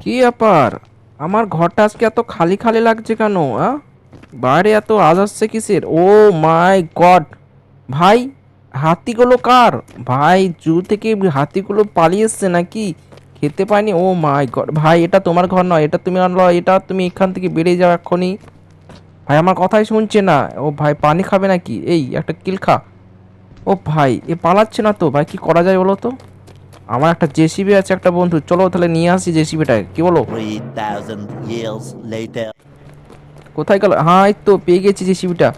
কি ব্যাপার? আমার ঘরটা আজকে এত খালি খালি লাগছে কেন? বাইরে এত আওয়াজ আসছে কিসের? ও মাই গড! ভাই, হাতিগুলো কার? ভাই, জু থেকে হাতিগুলো পালিয়ে এসছে নাকি? খেতে পায়নি? ও মাই গড! ভাই, এটা তোমার ঘর নয়, এটা তুমি আনলো, এটা তুমি এখান থেকে বেরিয়ে যাও এক্ষুনি। ভাই, আমার কথাই শুনছে না। ও ভাই, পানি খাবে নাকি? এই একটা কিল খা। ও ভাই, এ পালাচ্ছে না তো। ভাই, কি করা যায় বলো তো? আমার একটা জেসিবি আছে একটা বন্ধু, চলো তাহলে নিয়ে আসি জেসিবিটাকে, কি বলো? 3,000 years later. কোথায় গেল? হ্যাঁ, এই তো পেয়ে গেছি জেসিবিটা।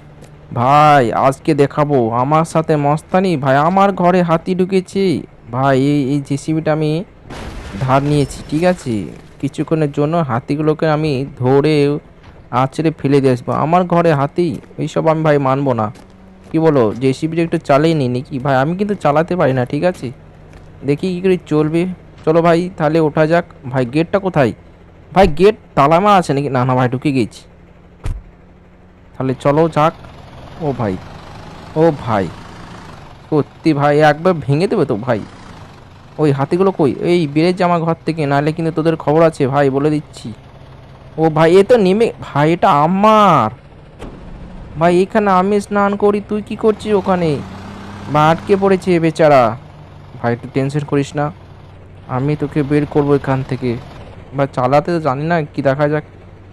ভাই, আজকে দেখাবো আমার সাথে মস্তানি। ভাই, আমার ঘরে হাতি ঢুকেছে। ভাই, এই জেসিবিটা আমি ধার নিয়েছি, ঠিক আছে? কিছুক্ষণের জন্য হাতিগুলোকে আমি ধরে আছড়ে ফেলে দিয়ে আসবো। আমার ঘরে হাতি, এইসব আমি ভাই মানবো না। কি বলো, জেসিবিটা একটু চালিয়ে নি নাকি? ভাই, আমি কিন্তু চালাতে পারি না, ঠিক আছে? দেখি কী করে চলবে। চলো ভাই, তাহলে ওঠা যাক। ভাই, গেটটা কোথায়? ভাই, গেট তালা মারা আছে নাকি? না না ভাই, ঢুকে গেছি। তাহলে চলো যাক। ও ভাই, ও ভাই, সত্যি ভাই একবার ভেঙে দেবে তো ভাই? ওই হাতিগুলো কই? এই বেড়ে যা আমার ঘর থেকে, নাহলে কিন্তু তোদের খবর আছে ভাই, বলে দিচ্ছি। ও ভাই, এ তো নেমে, ভাই এটা আমার। ভাই, এখানে আমি স্নান করি, তুই কি করছিস ওখানে? বা আটকে পড়েছে বেচারা। ভাই, একটু টেনশন করিস না, আমি তোকে বের করবো এখান থেকে। বা চালাতে তো জানি না, কি দেখা যাক।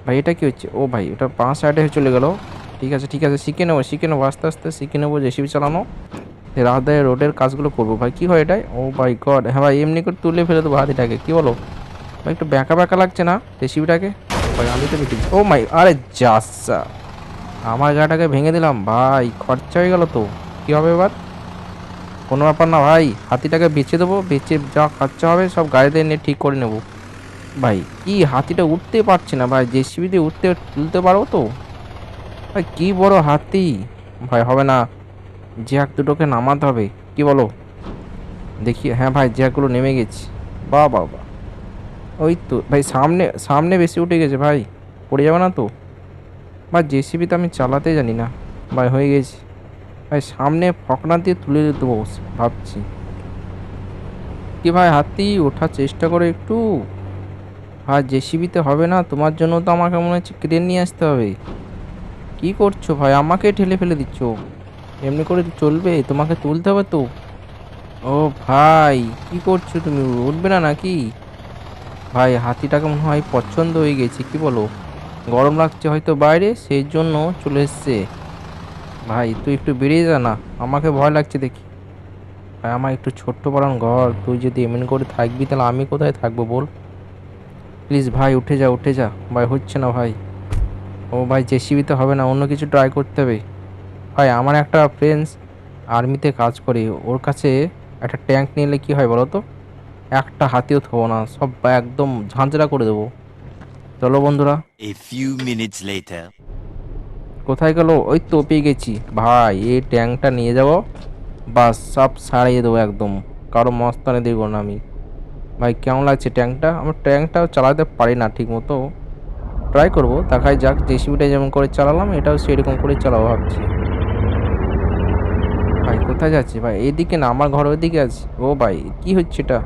ভাই, এটা কি হচ্ছে? ও ভাই, ওটা 5 সাইডে চলে গেল। ঠিক আছে ঠিক আছে, শিখে নেবো আস্তে আস্তে শিখে নেবো জেসিবি চালানো। রাতে রোডের কাজগুলো করবো। ভাই, কি হয় এটাই? ও ভাই গড! হ্যাঁ ভাই, এমনি করে তুলে ফেলে দেবো হাতিটাকে, কি বলো? ভাই, একটু ব্যাকা ব্যাকা লাগছে না জেসিবিটাকে? ভাই, আমি তো বেঁচে ও মাই, আরে যাচ্ছা, আমার গাটাকে ভেঙে দিলাম ভাই, খরচা হয়ে গেল তো। কি হবে এবার? কোনো ব্যাপার না ভাই, হাতিটাকে বেচে দেবো, বেচে যা খরচা হবে সব গাড়িতে এনে ঠিক করে নেবো। ভাই, কি হাতিটা উঠতে পারছে না ভাই, জেসিবি দিয়ে উঠতে তুলতে পারো তো? ভাই, কি বড় হাতি! ভাই, হবে না, জ্যাক দুটোকে নামাতে হবে, কি বলো? দেখি, হ্যাঁ ভাই, জ্যাকগুলো নেমে গেছে। বাহ বাহ বাহ! ওই তো ভাই, সামনে সামনে বেশি উঠে গেছে ভাই, পড়ে যাবে না তো? ভাই, জেসিবি তো আমি চালাতে জানি না। ভাই, হয়ে গেছে। ভাই, সামনে ফকনা দিয়ে তুলে দেবো ভাবছি। কি ভাই, হাতি ওঠার চেষ্টা করে একটু। ভাই, জেসিবিতে হবে না, তোমার জন্য তো আমাকে মনে হচ্ছে ক্রেন নিয়ে আসতে হবে। কি করছো ভাই, আমাকে ঠেলে ফেলে দিচ্ছ? এমনি করে চলবে? তোমাকে তুলতে হবে তো। ও ভাই, কি করছো তুমি? উঠবে না নাকি? ভাই, হাতিটাকে মনে হয় পছন্দ হয়ে গেছে, কি বলো? গরম লাগছে হয়তো বাইরে, সেই জন্য চলে এসছে। ভাই, তুই একটু বেরিয়ে যা না, আমাকে ভয় লাগছে দেখি। ভাই, আমার একটু ছোট্ট পাড়ান ঘর, তুই যদি এমনি করে থাকবি তাহলে আমি কোথায় থাকবো বল? প্লিজ ভাই, উঠে যা উঠে যা। ভাই, হচ্ছে না ভাই। ও ভাই, জেসিবিতে হবে না, অন্য কিছু ট্রাই করতে হবে। ভাই, আমার একটা ফ্রেন্ডস আর্মিতে কাজ করে, ওর কাছে একটা ট্যাঙ্ক নিলে কি হয় বলো তো? একটা হাতিও থবো না, সব একদম ঝাঁঝরা করে দেবো। চলো বন্ধুরা। A few minutes later. কোথায় গেল? ওই তো পেয়ে গেছি ভাই, এই ট্যাঙ্কটা নিয়ে যাবো, বাস সব সারিয়ে দেবো একদম। কারো মস্তানে দেখবো না আমি। ভাই, কেমন লাগছে ট্যাঙ্কটা? আমার ট্যাঙ্কটাও চালাতে পারি না ঠিক মতো, ট্রাই করবো, দেখাই যাক। জেসিবিটা যেমন করে চালালাম, এটাও সেরকম করে চালাবো ভাবছি। ভাই, কোথায় যাচ্ছি ভাই? এইদিকে না, আমার ঘর ওইদিকে আছে। ও ভাই, কি হচ্ছে এটা?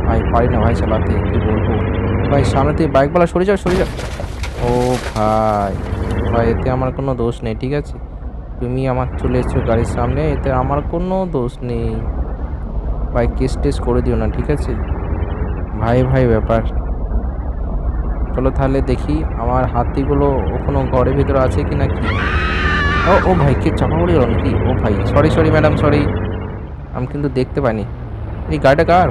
ভাই, পারি না ভাই চালাতে, কি বলবো। ভাই, সামনে থেকে বাইকওয়ালা সরে যাও সরে যাও। ও ভাই, ভাই এতে আমার কোনো দোষ নেই, ঠিক আছে? তুমি আমার চলে এসছো গাড়ির সামনে, এতে আমার কোনো দোষ নেই। ভাই, কেস টেস করে দিও না, ঠিক আছে? ভাই ভাই ব্যাপার। চলো তাহলে দেখি আমার হাতিগুলো ওখানে ঘরের ভিতরে আছে কি নাকি। ও ও ভাই, কে চাপা পড়ে গেল নাকি? ও ভাই, সরি সরি ম্যাডাম, সরি, আমি কিন্তু দেখতে পাইনি। এই গাড়িটা কার?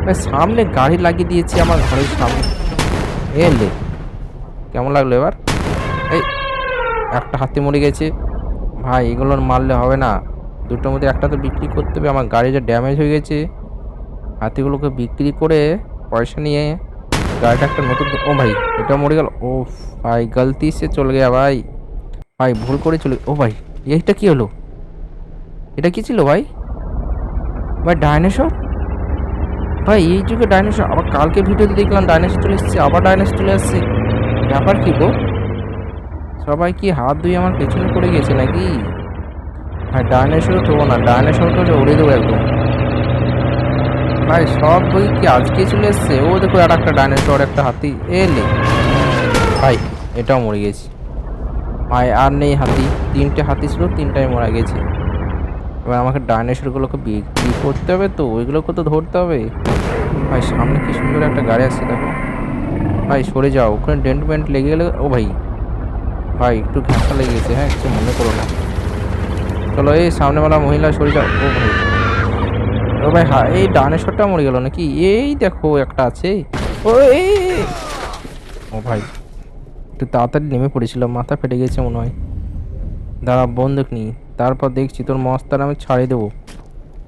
ভাই, সামনে গাড়ি লাগিয়ে দিয়েছি আমার ঘরের সামনে। এলে কেমন লাগলো এবার? এই, একটা হাতি মরে গেছে। ভাই, এগুলোর মারলে হবে না, দুটোর মধ্যে একটা তো বিক্রি করতে হবে। আমার গাড়ি যে ড্যামেজ হয়ে গেছে, হাতিগুলোকে বিক্রি করে পয়সা নিয়ে গাড়িটা একটা নতুন, ও ভাই, এটা মরে গেল। ও ভাই, গলতি সে চলে গেয়া ভাই। ভাই, ভুল করে চলে, ও ভাই, এইটা কি হলো? এটা কি ছিল ভাই? ভাই, ডাইনোসর! ভাই, এই যুগে ডাইনোসর! আবার কালকে ভিডিওতে দেখলাম ডাইনোসর চলে এসেছে, আবার ডাইনোসর চলে আসছে। ব্যাপার কি গো? সবাই কি হাত ধুয়ে আমার পেছনে পড়ে গেছে নাকি? ভাই, ডাইনোসরও থবো না, ডাইনোসরকে উড়ে দেবো একদম। ভাই সব বই কি আজকে চলে এসছে? ও দেখো আর একটা ডাইনোসর, একটা হাতি এলে। ভাই এটাও মরে গেছে ভাই, আর নেই হাতি। তিনটে হাতি ছিল, তিনটাই মারা গেছে। এবার আমাকে ডাইনোসরগুলোকে বিক্রি করতে হবে, তো ওইগুলোকে তো ধরতে হবে। ভাই সামনে কি সুন্দর একটা গাড়ি আসছে দেখো। ভাই সরে যাও, ওখানে ডেন্ট মেন্ট লেগে গেলে। ও ভাই, ভাই একটু ঘাঁটা লেগে গেছে, হ্যাঁ কিছু মনে করো না। চলো এই সামনেওয়ালা মহিলা সরে যাও। ও ভাই, ও ভাই, হ্যাঁ এই ডাইনোসরটা মরে গেল নাকি? এই দেখো একটা আছে। ও ও ভাই, একটু তাড়াতাড়ি নেমে পড়েছিলাম, মাথা ফেটে গেছে মনে হয়। দাঁড়া বন্দুক নি, তারপর দেখছি তোর মস্তান আমি ছাড়িয়ে দেবো।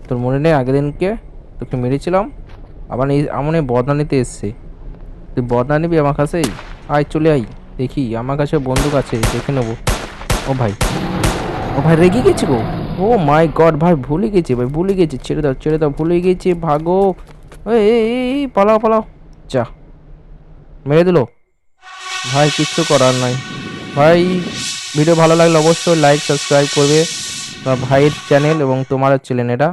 তোর মনে নেই আগের দিনকে তোকে মেরেছিলাম? আবার এমন এই বদনা নিতে এসছে। তুই বদনা নিবি আমার কাছে? আয় চলে আয়, দেখি আমার কাছে বন্দুক আছে, দেখে নেবো। ও ভাই, ও ভাই রেগে গেছে গো। ও মাই গড ভাই, ভুলে গেছি ভাই, ভুলে গেছি। ছেড়ে দাও ছেড়ে দাও, ভুলে গেছি, ভাগো। এই পালাও পালাও। যা, মেরে দিল। ভাই কিচ্ছু করার নাই ভাই। ভিডিও ভালো লাগলে অবশ্যই লাইক সাবস্ক্রাইব করবে। তোমার ভাইয়ের চ্যানেল এবং তোমার চ্যানেল এটা।